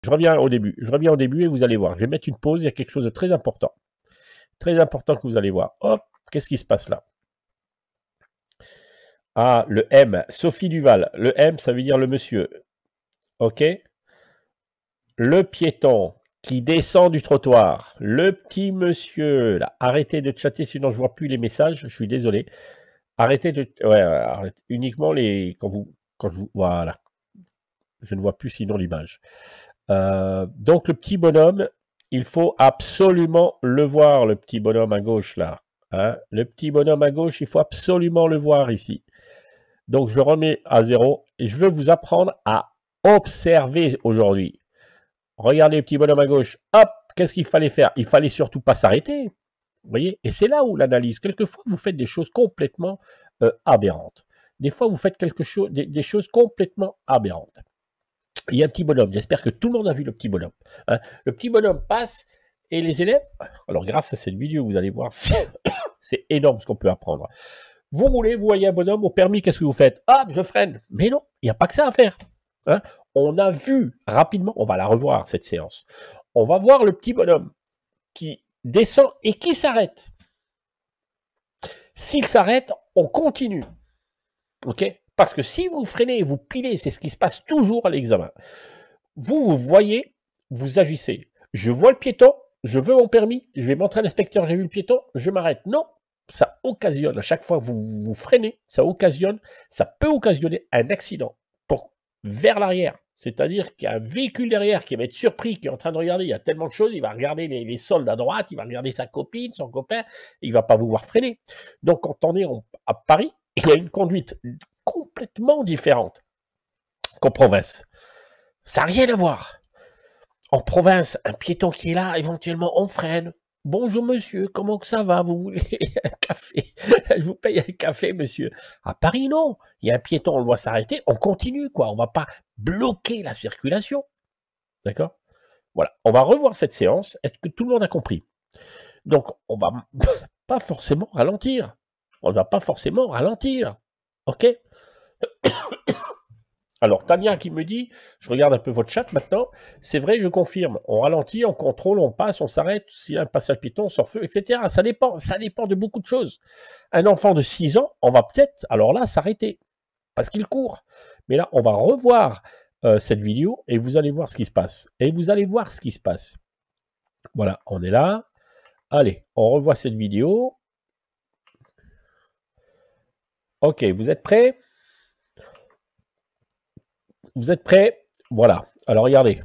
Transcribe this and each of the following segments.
Je reviens au début. Je reviens au début et vous allez voir. Je vais mettre une pause. Il y a quelque chose de très important. Très important que vous allez voir. Hop, qu'est-ce qui se passe là? Ah, le M. Sophie Duval. Le M, ça veut dire le monsieur. OK? Le piéton qui descend du trottoir. Le petit monsieur, là. Arrêtez de chatter, sinon je vois plus les messages. Je suis désolé. Arrêtez de... Ouais, arrêtez. Uniquement les... Quand je vous... Voilà. Je ne vois plus sinon l'image. Donc le petit bonhomme, il faut absolument le voir, le petit bonhomme à gauche là. Hein, le petit bonhomme à gauche, il faut absolument le voir ici. Donc je remets à 0 et je veux vous apprendre à observer aujourd'hui. Regardez le petit bonhomme à gauche. Hop, qu'est-ce qu'il fallait faire? Il fallait surtout pas s'arrêter. Vous voyez? Et c'est là où l'analyse. Quelquefois, vous faites des choses complètement aberrantes. Des fois, vous faites des choses complètement aberrantes. Il y a un petit bonhomme. J'espère que tout le monde a vu le petit bonhomme. Hein, le petit bonhomme passe et les élèves, alors grâce à cette vidéo, vous allez voir, c'est énorme ce qu'on peut apprendre. Vous roulez, vous voyez un bonhomme au permis, qu'est-ce que vous faites? Ah, je freine. Mais non, il n'y a pas que ça à faire. Hein, on a vu rapidement, on va la revoir cette séance. On va voir le petit bonhomme qui descend et qui s'arrête. S'il s'arrête, on continue. OK? Parce que si vous freinez et vous pilez, c'est ce qui se passe toujours à l'examen. Vous voyez, vous agissez. Je vois le piéton, je veux mon permis, je vais montrer à l'inspecteur, j'ai vu le piéton, je m'arrête. Non, ça occasionne, à chaque fois que vous freinez, ça peut occasionner un accident vers l'arrière. C'est-à-dire qu'il y a un véhicule derrière qui va être surpris, qui est en train de regarder, il y a tellement de choses, il va regarder les soldes à droite, il va regarder sa copine, son copain, il ne va pas vous voir freiner. Donc quand on est à Paris, il y a une conduite complètement différente qu'en province. Ça n'a rien à voir. En province, un piéton qui est là, éventuellement on freine. Bonjour monsieur, comment que ça va? Vous voulez un café? Je vous paye un café monsieur. À Paris, non. Il y a un piéton, on le voit s'arrêter, on continue quoi. On va pas bloquer la circulation. D'accord? Voilà. On va revoir cette séance. Est-ce que tout le monde a compris? Donc, on va pas forcément ralentir. On ne va pas forcément ralentir. OK? Alors, Tania qui me dit, je regarde un peu votre chat maintenant, c'est vrai, je confirme, on ralentit, on contrôle, on passe, on s'arrête, s'il y a un passage piéton, on sort feu, etc. Ça dépend de beaucoup de choses. Un enfant de 6 ans, on va peut-être, alors là, s'arrêter, parce qu'il court. Mais là, on va revoir cette vidéo et vous allez voir ce qui se passe. Et vous allez voir ce qui se passe. Voilà, on est là. Allez, on revoit cette vidéo. Ok, vous êtes prêts? Vous êtes prêts? Voilà. Alors regardez.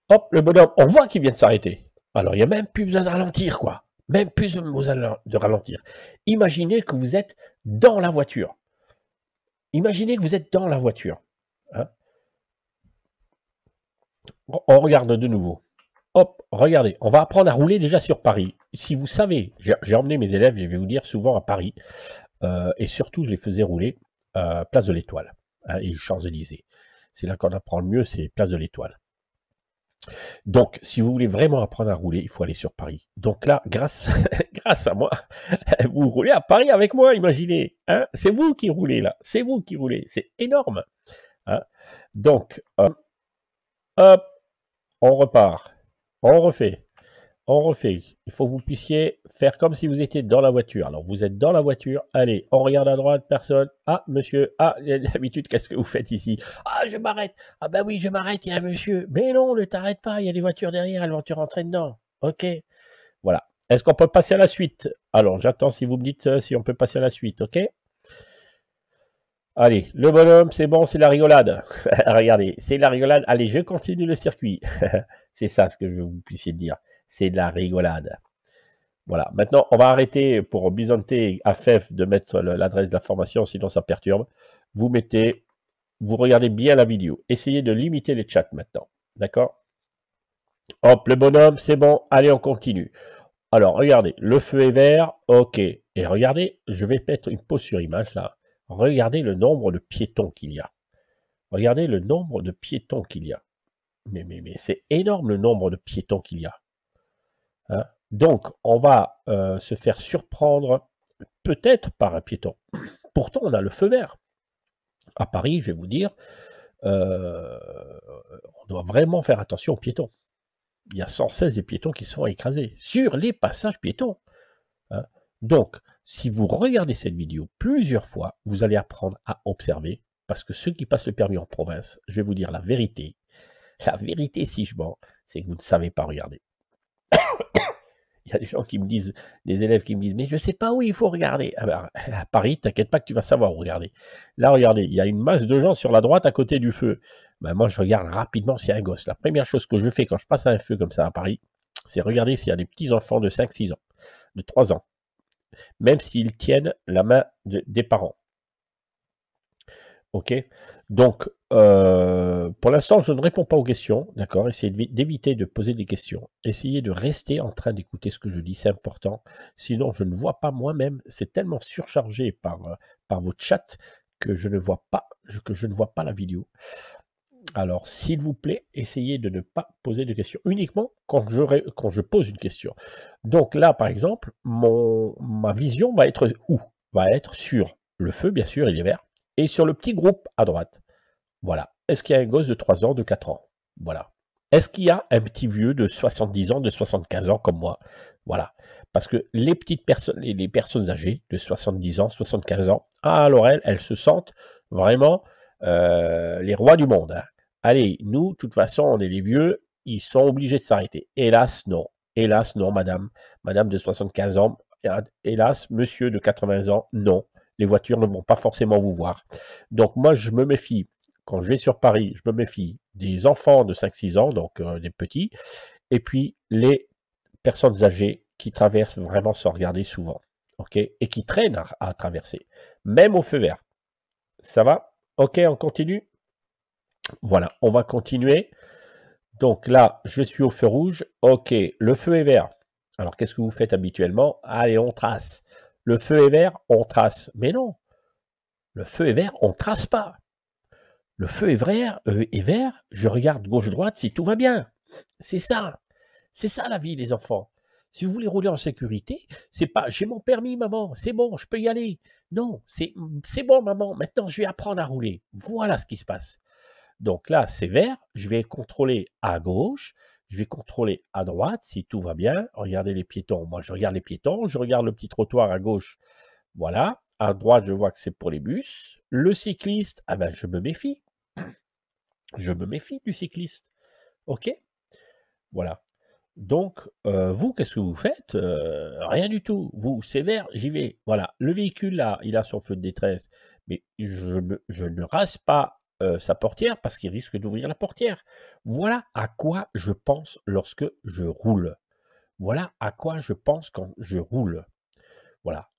Hop, le bonhomme, on voit qu'il vient de s'arrêter. Alors il n'y a même plus besoin de ralentir, quoi. Même plus besoin de ralentir. Imaginez que vous êtes dans la voiture. Imaginez que vous êtes dans la voiture. Hein, on regarde de nouveau. Hop, regardez, on va apprendre à rouler déjà sur Paris. Si vous savez, j'ai emmené mes élèves, je vais vous dire souvent à Paris, et surtout je les faisais rouler Place de l'Étoile et Champs-Élysées. C'est là qu'on apprend le mieux, c'est Place de l'Étoile. Donc, si vous voulez vraiment apprendre à rouler, il faut aller sur Paris. Donc là, grâce à moi, vous roulez à Paris avec moi, imaginez. Hein, c'est vous qui roulez là, c'est vous qui roulez, c'est énorme. Hein, donc, hop, on repart, on refait. Il faut que vous puissiez faire comme si vous étiez dans la voiture. Alors, vous êtes dans la voiture. Allez, on regarde à droite, personne. Ah, monsieur. Ah, d'habitude, qu'est-ce que vous faites ici? Ah, je m'arrête. Ah, ben oui, je m'arrête, il y a un monsieur. Mais non, ne t'arrête pas, il y a des voitures derrière, elles vont te rentrer dedans. OK. Voilà. Est-ce qu'on peut passer à la suite? Alors, j'attends si vous me dites si on peut passer à la suite, OK? Allez, le bonhomme, c'est bon, c'est la rigolade. Regardez, c'est la rigolade. Allez, je continue le circuit. C'est ça ce que je veux que vous puissiez dire. C'est de la rigolade. Voilà. Maintenant, on va arrêter pour Bisonté AFF de mettre l'adresse de la formation, sinon ça perturbe. Vous regardez bien la vidéo. Essayez de limiter les chats maintenant. D'accord? Hop, le bonhomme, c'est bon. Allez, on continue. Alors, regardez, le feu est vert. OK. Et regardez, je vais mettre une pause sur image là. Regardez le nombre de piétons qu'il y a. Regardez le nombre de piétons qu'il y a. Mais c'est énorme le nombre de piétons qu'il y a. Hein, donc, on va se faire surprendre peut-être par un piéton. Pourtant, on a le feu vert. À Paris, je vais vous dire, on doit vraiment faire attention aux piétons. Il y a sans cesse des piétons qui sont écrasés sur les passages piétons. Hein. Donc, si vous regardez cette vidéo plusieurs fois, vous allez apprendre à observer, parce que ceux qui passent le permis en province, je vais vous dire la vérité. La vérité, si je mens, c'est que vous ne savez pas regarder. Il y a des gens qui me disent, des élèves qui me disent, mais je ne sais pas où il faut regarder. Ah ben, à Paris, t'inquiète pas que tu vas savoir où regarder. Là, regardez, il y a une masse de gens sur la droite à côté du feu. Ben, moi, je regarde rapidement s'il y a un gosse. La première chose que je fais quand je passe à un feu comme ça à Paris, c'est regarder s'il y a des petits enfants de 5-6 ans, de 3 ans, même s'ils tiennent la main des parents. Ok. Donc, pour l'instant, je ne réponds pas aux questions, d'accord. Essayez d'éviter de poser des questions. Essayez de rester en train d'écouter ce que je dis, c'est important. Sinon, je ne vois pas moi-même. C'est tellement surchargé par votre chat que je ne vois pas la vidéo. Alors, s'il vous plaît, essayez de ne pas poser de questions. Uniquement quand je pose une question. Donc là, par exemple, ma vision va être où? Va être sur le feu, bien sûr, il est vert, et sur le petit groupe à droite. Voilà. Est-ce qu'il y a un gosse de 3 ans, de 4 ans? Voilà. Est-ce qu'il y a un petit vieux de 70 ans, de 75 ans comme moi? Voilà. Parce que les petites personnes, les personnes âgées de 70 ans, 75 ans, alors elles se sentent vraiment les rois du monde. Hein. Allez, nous, de toute façon, on est les vieux, ils sont obligés de s'arrêter. Hélas, non. Hélas, non, madame. Madame de 75 ans, hélas, monsieur de 80 ans, non. Les voitures ne vont pas forcément vous voir. Donc moi, je me méfie. Quand je vais sur Paris, je me méfie des enfants de 5-6 ans, donc des petits, et puis les personnes âgées qui traversent vraiment sans regarder souvent, ok, et qui traînent à traverser, même au feu vert. Ça va? Ok, on continue? Voilà, on va continuer. Donc là, je suis au feu rouge. Ok, le feu est vert. Alors, qu'est-ce que vous faites habituellement? Allez, on trace. Le feu est vert, on trace. Mais non, le feu est vert, on ne trace pas. Le feu est vert, je regarde gauche-droite si tout va bien. C'est ça. C'est ça la vie, les enfants. Si vous voulez rouler en sécurité, c'est pas j'ai mon permis, maman, c'est bon, je peux y aller. Non, c'est bon, maman, maintenant je vais apprendre à rouler. Voilà ce qui se passe. Donc là, c'est vert, je vais contrôler à gauche, je vais contrôler à droite si tout va bien. Regardez les piétons. Moi, je regarde les piétons, je regarde le petit trottoir à gauche. Voilà. À droite, je vois que c'est pour les bus. Le cycliste, ah ben, je me méfie. Je me méfie du cycliste. Ok? Voilà. Donc, vous, qu'est-ce que vous faites? Rien du tout. Vous, c'est vert, j'y vais. Voilà. Le véhicule, là, il a son feu de détresse. Mais je ne rase pas sa portière parce qu'il risque d'ouvrir la portière. Voilà à quoi je pense lorsque je roule. Voilà à quoi je pense quand je roule. Voilà.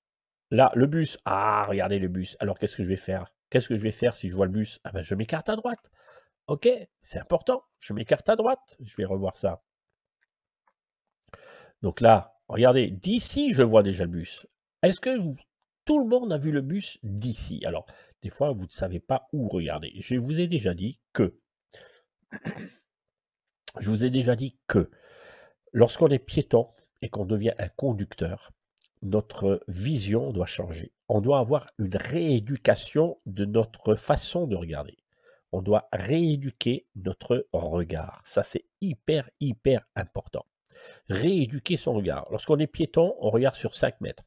Là, le bus. Ah, regardez le bus. Alors, qu'est-ce que je vais faire? Qu'est-ce que je vais faire si je vois le bus? Ah ben, je m'écarte à droite. Ok, c'est important. Je m'écarte à droite. Je vais revoir ça. Donc là, regardez, d'ici, je vois déjà le bus. Est-ce que tout le monde a vu le bus d'ici? Alors, des fois, vous ne savez pas où regarder. Je vous ai déjà dit que lorsqu'on est piéton et qu'on devient un conducteur, notre vision doit changer. On doit avoir une rééducation de notre façon de regarder. On doit rééduquer notre regard. Ça, c'est hyper, hyper important. Rééduquer son regard. Lorsqu'on est piéton, on regarde sur 5 mètres.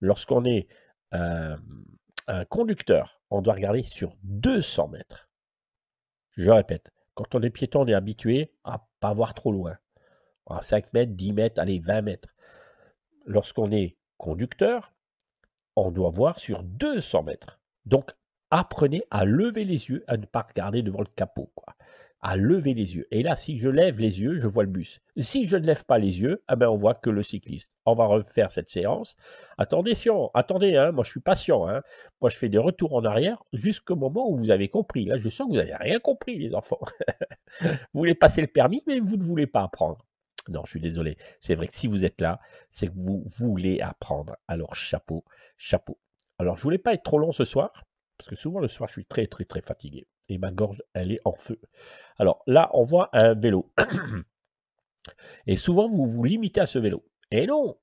Lorsqu'on est un conducteur, on doit regarder sur 200 mètres. Je répète, quand on est piéton, on est habitué à pas voir trop loin. À 5 mètres, 10 mètres, allez, 20 mètres. Lorsqu'on est conducteur, on doit voir sur 200 mètres. Donc, apprenez à lever les yeux, à ne pas regarder devant le capot, quoi. À lever les yeux. Et là, si je lève les yeux, je vois le bus. Si je ne lève pas les yeux, eh ben, on voit que le cycliste. On va refaire cette séance. Attendez, hein, moi je suis patient. Hein. Moi je fais des retours en arrière jusqu'au moment où vous avez compris. Là, je sens que vous n'avez rien compris, les enfants. Vous voulez passer le permis, mais vous ne voulez pas apprendre. Non, je suis désolé. C'est vrai que si vous êtes là, c'est que vous voulez apprendre. Alors, chapeau, chapeau. Alors, je voulais pas être trop long ce soir, parce que souvent le soir, je suis très, très, très fatigué. Et ma gorge, elle est en feu. Alors là, on voit un vélo. Et souvent, vous vous limitez à ce vélo. Et non.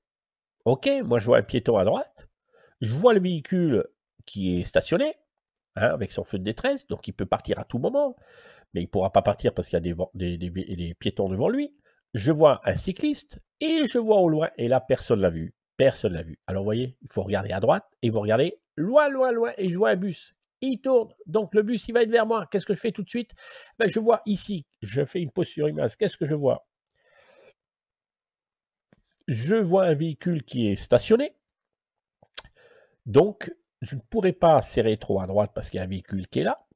Ok, moi, je vois un piéton à droite. Je vois le véhicule qui est stationné. hein, avec son feu de détresse, donc il peut partir à tout moment, mais il ne pourra pas partir parce qu'il y a des piétons devant lui. Je vois un cycliste et je vois au loin, et là, personne ne l'a vu. Personne ne l'a vu. Alors, vous voyez, il faut regarder à droite et vous regardez loin, loin, loin, et je vois un bus. Il tourne, donc le bus, il va être vers moi. Qu'est-ce que je fais tout de suite? Ben, je vois ici, je fais une pause sur image. Qu'est-ce que je vois? Je vois un véhicule qui est stationné. Donc, je ne pourrais pas serrer trop à droite parce qu'il y a un véhicule qui est là.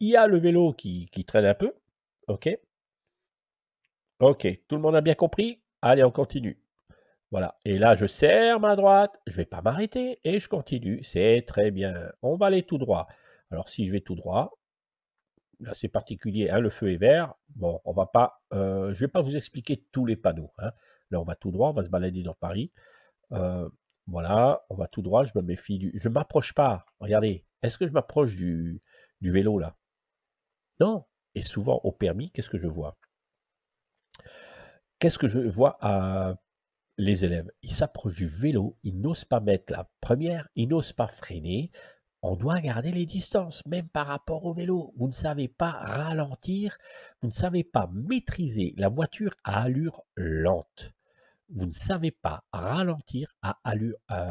Il y a le vélo qui traîne un peu. OK. OK. Tout le monde a bien compris? Allez, on continue. Voilà. Et là, je serre ma droite. Je ne vais pas m'arrêter et je continue. C'est très bien. On va aller tout droit. Alors, si je vais tout droit, là, c'est particulier. Hein, le feu est vert. Bon, on va pas. Je ne vais pas vous expliquer tous les panneaux. Hein. Là, on va tout droit. On va se balader dans Paris. Voilà, on va tout droit, je me méfie du... Je ne m'approche pas, regardez, est-ce que je m'approche du vélo là? Non, et souvent au permis, qu'est-ce que je vois? Qu'est-ce que je vois à les élèves? Ils s'approchent du vélo, ils n'osent pas mettre la première, ils n'osent pas freiner. On doit garder les distances, même par rapport au vélo. Vous ne savez pas ralentir, vous ne savez pas maîtriser la voiture à allure lente. Vous ne savez pas ralentir à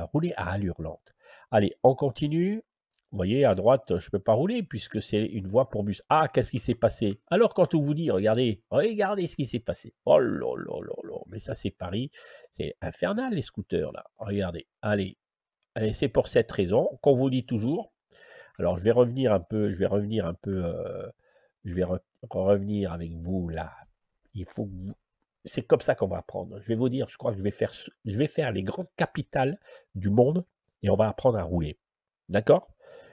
rouler à allure lente. Allez, on continue. Vous voyez, à droite, je ne peux pas rouler puisque c'est une voie pour bus. Ah, qu'est-ce qui s'est passé? Alors, quand on vous dit, regardez, regardez ce qui s'est passé. Oh là là là là, mais ça, c'est Paris. C'est infernal, les scooters, là. Regardez, allez. Allez, c'est pour cette raison qu'on vous dit toujours. Alors, je vais revenir un peu, je vais revenir avec vous, là. Il faut que vous c'est comme ça qu'on va apprendre. Je vais vous dire, je crois que je vais faire les grandes capitales du monde et on va apprendre à rouler. D'accord?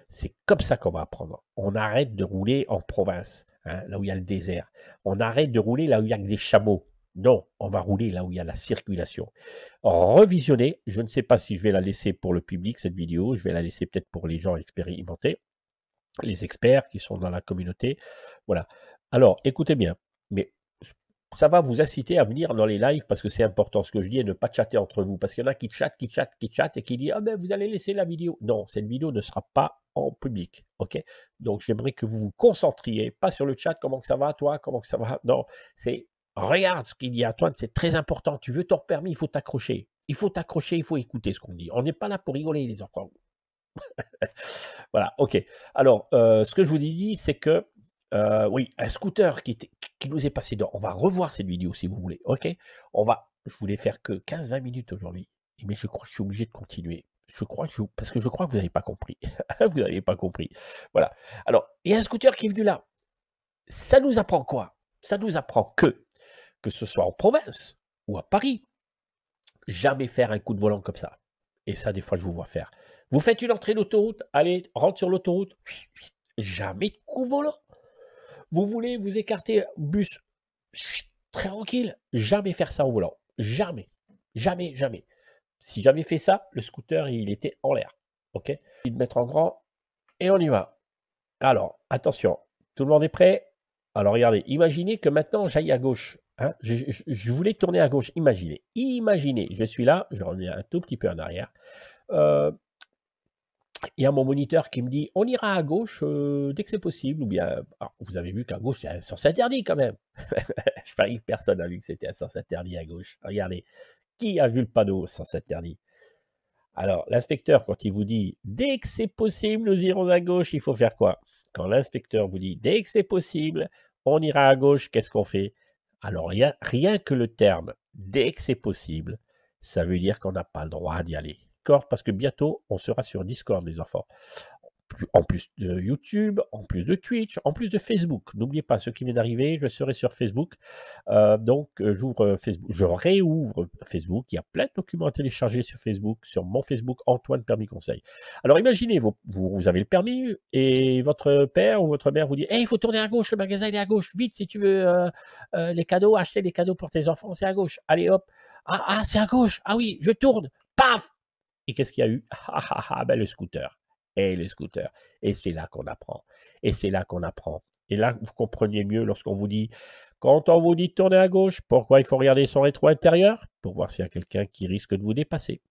C'est comme ça qu'on va apprendre. On arrête de rouler en province, hein, là où il y a le désert. On arrête de rouler là où il y a que des chameaux. Non, on va rouler là où il y a la circulation. Revisionner, je ne sais pas si je vais la laisser pour le public, cette vidéo. Je vais la laisser peut-être pour les gens expérimentés, les experts qui sont dans la communauté. Voilà. Alors, écoutez bien, mais ça va vous inciter à venir dans les lives parce que c'est important ce que je dis et ne pas chatter entre vous. Parce qu'il y en a qui chattent et qui disent « Ah ben vous allez laisser la vidéo ». Non, cette vidéo ne sera pas en public. Ok. Donc j'aimerais que vous vous concentriez, pas sur le chat, comment que ça va toi, comment que ça va. Non, c'est regarde ce qu'il dit Antoine, c'est très important. Tu veux ton permis, il faut t'accrocher. Il faut t'accrocher, il faut écouter ce qu'on dit. On n'est pas là pour rigoler les enfants. Voilà, ok. Alors, ce que je vous dis, c'est que oui, un scooter qui nous est passé dedans. On va revoir cette vidéo si vous voulez, ok? Je voulais faire que 15-20 minutes aujourd'hui, mais je crois que je suis obligé de continuer. Parce que je crois que vous n'avez pas compris. Vous n'avez pas compris. Voilà. Alors, il y a un scooter qui est venu là. Ça nous apprend quoi? Ça nous apprend que ce soit en province ou à Paris, jamais faire un coup de volant comme ça. Et ça, des fois, je vous vois faire. Vous faites une entrée d'autoroute, allez, rentre sur l'autoroute, jamais de coup volant. Vous voulez vous écarter, bus, tranquille, jamais faire ça au volant. Jamais, jamais, jamais. Si j'avais fait ça, le scooter, il était en l'air. Ok? Il mettre en grand et on y va. Alors, attention, tout le monde est prêt? Alors, regardez, imaginez que maintenant, j'aille à gauche. Hein? Je voulais tourner à gauche. Imaginez, je suis là, je reviens un tout petit peu en arrière. Il y a mon moniteur qui me dit on ira à gauche dès que c'est possible, ou bien alors, vous avez vu qu'à gauche c'est un sens interdit quand même. Je parie que personne n'a vu que c'était un sens interdit à gauche. Regardez, qui a vu le panneau sens interdit? Alors l'inspecteur, quand il vous dit dès que c'est possible nous irons à gauche, il faut faire quoi? Quand l'inspecteur vous dit dès que c'est possible on ira à gauche, qu'est-ce qu'on fait? Alors rien que le terme dès que c'est possible, ça veut dire qu'on n'a pas le droit d'y aller. Parce que bientôt, on sera sur Discord, les enfants. En plus de YouTube, en plus de Twitch, en plus de Facebook. N'oubliez pas, ceux qui viennent d'arriver, je serai sur Facebook. Donc, j'ouvre Facebook, je réouvre Facebook. Il y a plein de documents à télécharger sur Facebook, sur mon Facebook, Antoine Permis Conseil. Alors, imaginez, vous avez le permis et votre père ou votre mère vous dit hey, il faut tourner à gauche, le magasin il est à gauche, vite si tu veux les cadeaux, acheter des cadeaux pour tes enfants, c'est à gauche. Allez hop, ah c'est à gauche, ah oui, je tourne, paf. Et qu'est-ce qu'il y a eu? Ben le scooter. Et le scooter. Et c'est là qu'on apprend. Et c'est là qu'on apprend. Et là, vous compreniez mieux lorsqu'on vous dit, quand on vous dit de tourner à gauche, pourquoi il faut regarder son rétro intérieur? Pour voir s'il y a quelqu'un qui risque de vous dépasser.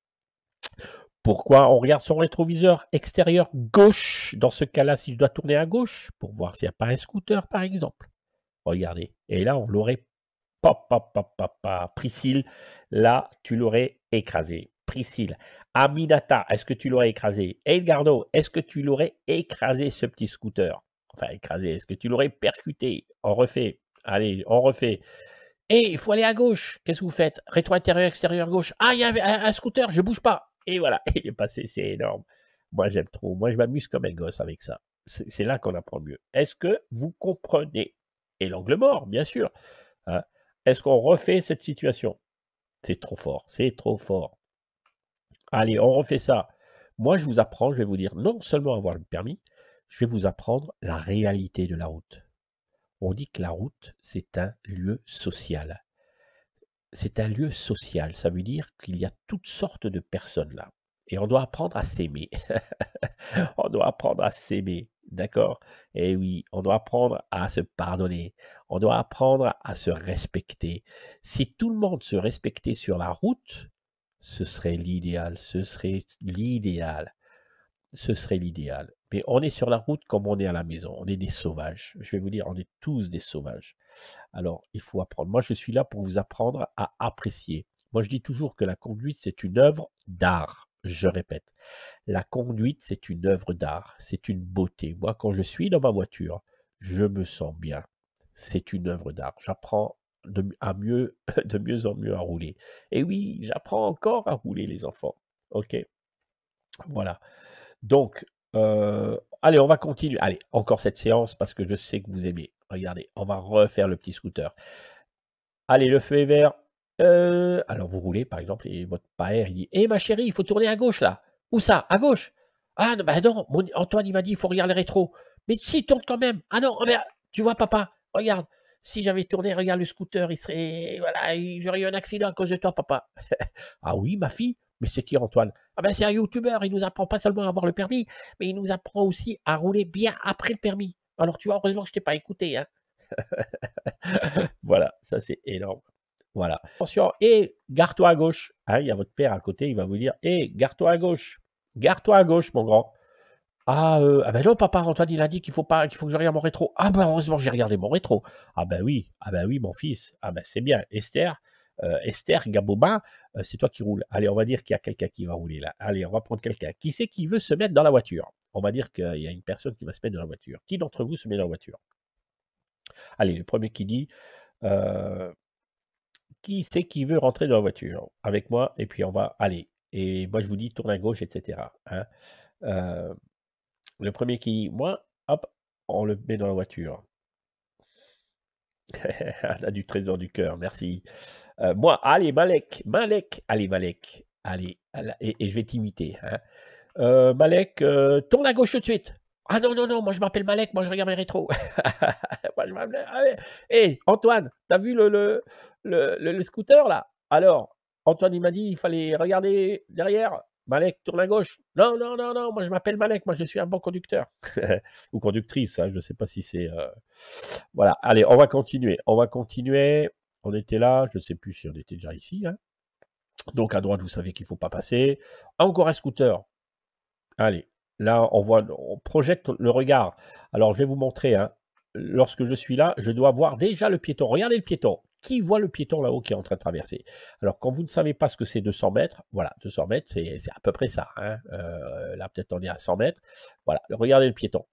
Pourquoi on regarde son rétroviseur extérieur gauche? Dans ce cas-là, si je dois tourner à gauche, pour voir s'il n'y a pas un scooter, par exemple. Regardez. Et là, on l'aurait Priscille, là, tu l'aurais écrasé. Priscille. Aminata, est-ce que tu l'aurais écrasé? Edgardo, est-ce que tu l'aurais écrasé, ce petit scooter? Enfin, écrasé, est-ce que tu l'aurais percuté? On refait. Allez, on refait. Et il faut aller à gauche. Qu'est-ce que vous faites? Rétro intérieur, extérieur, gauche. Ah, il y a un scooter, je bouge pas. Et voilà, il est passé, c'est énorme. Moi, j'aime trop. Moi, je m'amuse comme un gosse avec ça. C'est là qu'on apprend mieux. Est-ce que vous comprenez? Et l'angle mort, bien sûr. Hein? Est-ce qu'on refait cette situation? C'est trop fort, c'est trop fort. Allez, on refait ça. Moi, je vous apprends, je vais vous dire non seulement avoir le permis, je vais vous apprendre la réalité de la route. On dit que la route, c'est un lieu social. C'est un lieu social, ça veut dire qu'il y a toutes sortes de personnes là. Et on doit apprendre à s'aimer. On doit apprendre à s'aimer, d'accord? Et oui, on doit apprendre à se pardonner. On doit apprendre à se respecter. Si tout le monde se respectait sur la route, ce serait l'idéal. Ce serait l'idéal. Ce serait l'idéal. Mais on est sur la route comme on est à la maison. On est des sauvages. Je vais vous dire, on est tous des sauvages. Alors, il faut apprendre. Moi, je suis là pour vous apprendre à apprécier. Moi, je dis toujours que la conduite, c'est une œuvre d'art. Je répète, la conduite, c'est une œuvre d'art. C'est une beauté. Moi, quand je suis dans ma voiture, je me sens bien. C'est une œuvre d'art. J'apprends de mieux en mieux à rouler. Et oui, j'apprends encore à rouler, les enfants. OK? Voilà. Donc, allez, on va continuer. Allez, encore cette séance parce que je sais que vous aimez. Regardez, on va refaire le petit scooter. Allez, le feu est vert. Alors, vous roulez, par exemple, et votre père, il dit, hé, ma chérie, il faut tourner à gauche, là. Où ça? À gauche? Ah, non, bah non, Antoine, il m'a dit, il faut regarder les rétros. Mais si, tourne quand même. Ah non, mais, tu vois, papa, regarde. Si j'avais tourné, regarde le scooter, il serait, voilà, j'aurais eu un accident à cause de toi, papa. Ah oui, ma fille? Mais c'est qui, Antoine? Ah ben, c'est un youtubeur, il nous apprend pas seulement à avoir le permis, mais il nous apprend aussi à rouler bien après le permis. Alors, tu vois, heureusement que je t'ai pas écouté, hein. Voilà, ça c'est énorme. Voilà. Attention, et gare-toi à gauche. Hein, il y a votre père à côté, il va vous dire, hé, gare-toi à gauche. Gare-toi à gauche, mon grand. Ah ben non, papa, Antoine, il a dit qu'il faut pas, qu'il faut que je regarde mon rétro. Ah ben heureusement, j'ai regardé mon rétro. Ah ben oui, mon fils. Ah ben c'est bien. Esther Gaboba, c'est toi qui roules. Allez, on va dire qu'il y a quelqu'un qui va rouler là. Allez, on va prendre quelqu'un. Qui c'est qui veut se mettre dans la voiture? On va dire qu'il y a une personne qui va se mettre dans la voiture. Qui d'entre vous se met dans la voiture? Allez, le premier qui dit, euh, qui c'est qui veut rentrer dans la voiture avec moi? Et puis on va aller. Et moi, je vous dis, tourne à gauche, etc. Hein. Le premier qui dit, moi, hop, on le met dans la voiture. On a du trésor du cœur, merci. Moi, allez, Malek, allez, Malek, allez, et je vais t'imiter. Hein. Malek, tourne à gauche tout de suite. Ah non, non, non, moi je m'appelle Malek, moi je regarde mes rétros. Moi, je m'appelle... Hé, Antoine, t'as vu le scooter là? Alors, Antoine, il m'a dit il fallait regarder derrière. Malek, tourne à gauche. Non, non, non, non, moi je m'appelle Malek, moi je suis un bon conducteur. Ou conductrice, hein, je ne sais pas si c'est... Voilà, allez, on va continuer. On va continuer. On était là, je ne sais plus si on était déjà ici. Hein. Donc à droite, vous savez qu'il ne faut pas passer. Encore un scooter. Allez, là, on projette le regard. Alors, je vais vous montrer. Hein. Lorsque je suis là, je dois voir déjà le piéton. Regardez le piéton. Qui voit le piéton là-haut qui est en train de traverser? Alors, quand vous ne savez pas ce que c'est 200 mètres, voilà, 200 mètres, c'est à peu près ça. Hein. Là, peut-être on est à 100 mètres. Voilà, regardez le piéton.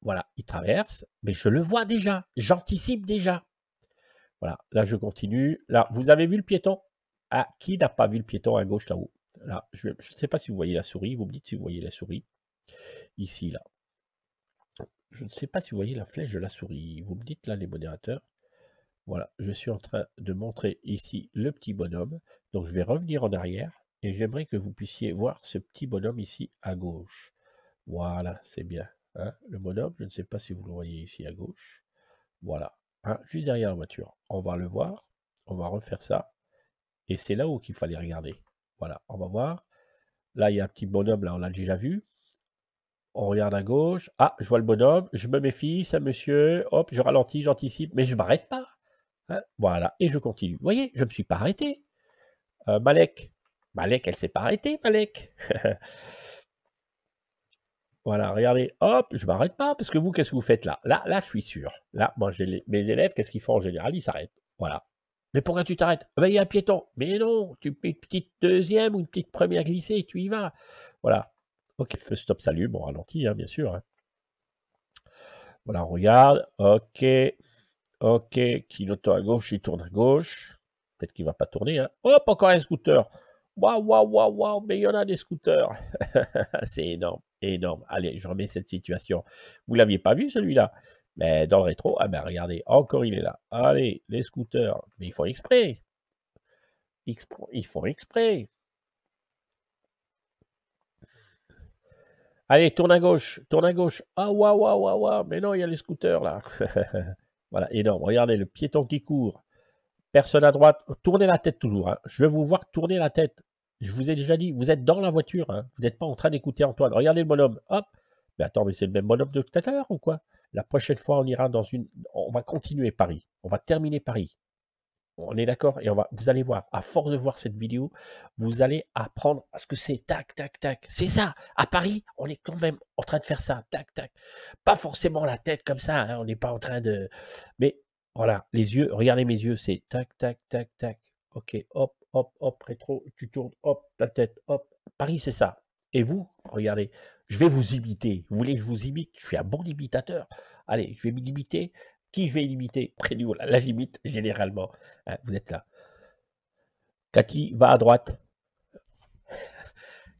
Voilà, il traverse, mais je le vois déjà. J'anticipe déjà. Voilà, là, je continue. Là, vous avez vu le piéton? Ah, qui n'a pas vu le piéton à gauche là-haut? Là, je ne sais pas si vous voyez la souris. Vous me dites si vous voyez la souris. Ici, là. Je ne sais pas si vous voyez la flèche de la souris. Vous me dites là, les modérateurs. Voilà, je suis en train de montrer ici le petit bonhomme. Donc, je vais revenir en arrière et j'aimerais que vous puissiez voir ce petit bonhomme ici à gauche. Voilà, c'est bien. Hein, le bonhomme, je ne sais pas si vous le voyez ici à gauche. Voilà, hein, juste derrière la voiture. On va le voir. On va refaire ça. Et c'est là où qu'il fallait regarder. Voilà, on va voir. Là, il y a un petit bonhomme, là, on l'a déjà vu. On regarde à gauche. Ah, je vois le bonhomme. Je me méfie, ça, monsieur. Hop, je ralentis, j'anticipe. Mais je ne m'arrête pas. Hein, voilà, et je continue. Vous voyez, je ne me suis pas arrêté. Malek, Malek, elle s'est pas arrêtée, Malek. Voilà, regardez, hop, je m'arrête pas, parce que vous, qu'est-ce que vous faites là? Là, je suis sûr. Là, moi, mes élèves, qu'est-ce qu'ils font en général? Ils s'arrêtent. Voilà. Mais pourquoi tu t'arrêtes? Ah ben, il y a un piéton. Mais non, tu mets une petite deuxième ou une petite première glissée, tu y vas. Voilà. Ok, feu stop, salut. Bon, ralenti, hein, bien sûr. Hein. Voilà, on regarde. Ok. Ok, Kinoto à gauche, il tourne à gauche. Peut-être qu'il va pas tourner. Hein. Hop, encore un scooter. Waouh, waouh, waouh, waouh, mais il y en a des scooters. C'est énorme, énorme. Allez, je remets cette situation. Vous l'aviez pas vu celui-là? Mais dans le rétro, ah ben regardez, encore il est là. Allez, les scooters. Mais ils font exprès. Ils font exprès. Allez, tourne à gauche, tourne à gauche. Ah, waouh, waouh, waouh, waouh. Mais non, il y a les scooters là. Voilà, énorme. Regardez le piéton qui court. Personne à droite. Tournez la tête toujours. Hein. Je veux vous voir tourner la tête. Je vous ai déjà dit, vous êtes dans la voiture. Hein. Vous n'êtes pas en train d'écouter Antoine. Regardez le bonhomme. Hop. Mais attends, mais c'est le même bonhomme de tout à l'heure ou quoi? La prochaine fois, on ira dans une. On va continuer Paris. On va terminer Paris. On est d'accord? Et vous allez voir, à force de voir cette vidéo, vous allez apprendre à ce que c'est. Tac, tac, tac. C'est ça. À Paris, on est quand même en train de faire ça. Tac, tac. Pas forcément la tête comme ça. Hein. On n'est pas en train de. Mais voilà, les yeux, regardez mes yeux, c'est tac, tac, tac, tac. Ok, hop, hop, hop, rétro, tu tournes, hop, ta tête, hop. Paris, c'est ça. Et vous, regardez, je vais vous imiter. Vous voulez que je vous imite? Je suis un bon imitateur. Allez, je vais m'imiter. Qui je vais imiter? Près du là, j'imite généralement. Hein, vous êtes là. Cathy va à droite.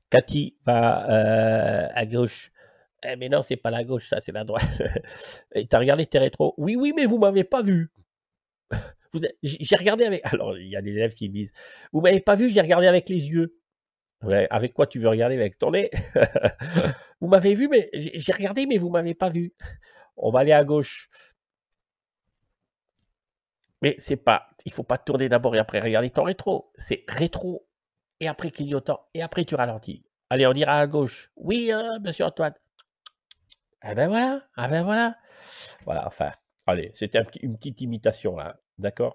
Cathy va à gauche. Eh, mais non, c'est pas la gauche, ça, c'est la droite. Et t'as regardé tes rétros? Oui, oui, mais vous m'avez pas vu. J'ai regardé avec. Alors, il y a des élèves qui me disent, vous m'avez pas vu, j'ai regardé avec les yeux. Ouais, avec quoi tu veux regarder? Avec ton nez? Vous m'avez vu, mais j'ai regardé, mais vous m'avez pas vu. On va aller à gauche. Mais c'est pas. Il faut pas tourner d'abord et après regarder ton rétro. C'est rétro et après clignotant et après tu ralentis. Allez, on ira à gauche. Oui, hein, monsieur Antoine. Ah ben voilà, ah ben voilà. Voilà, enfin, allez, c'était une petite imitation là, d'accord?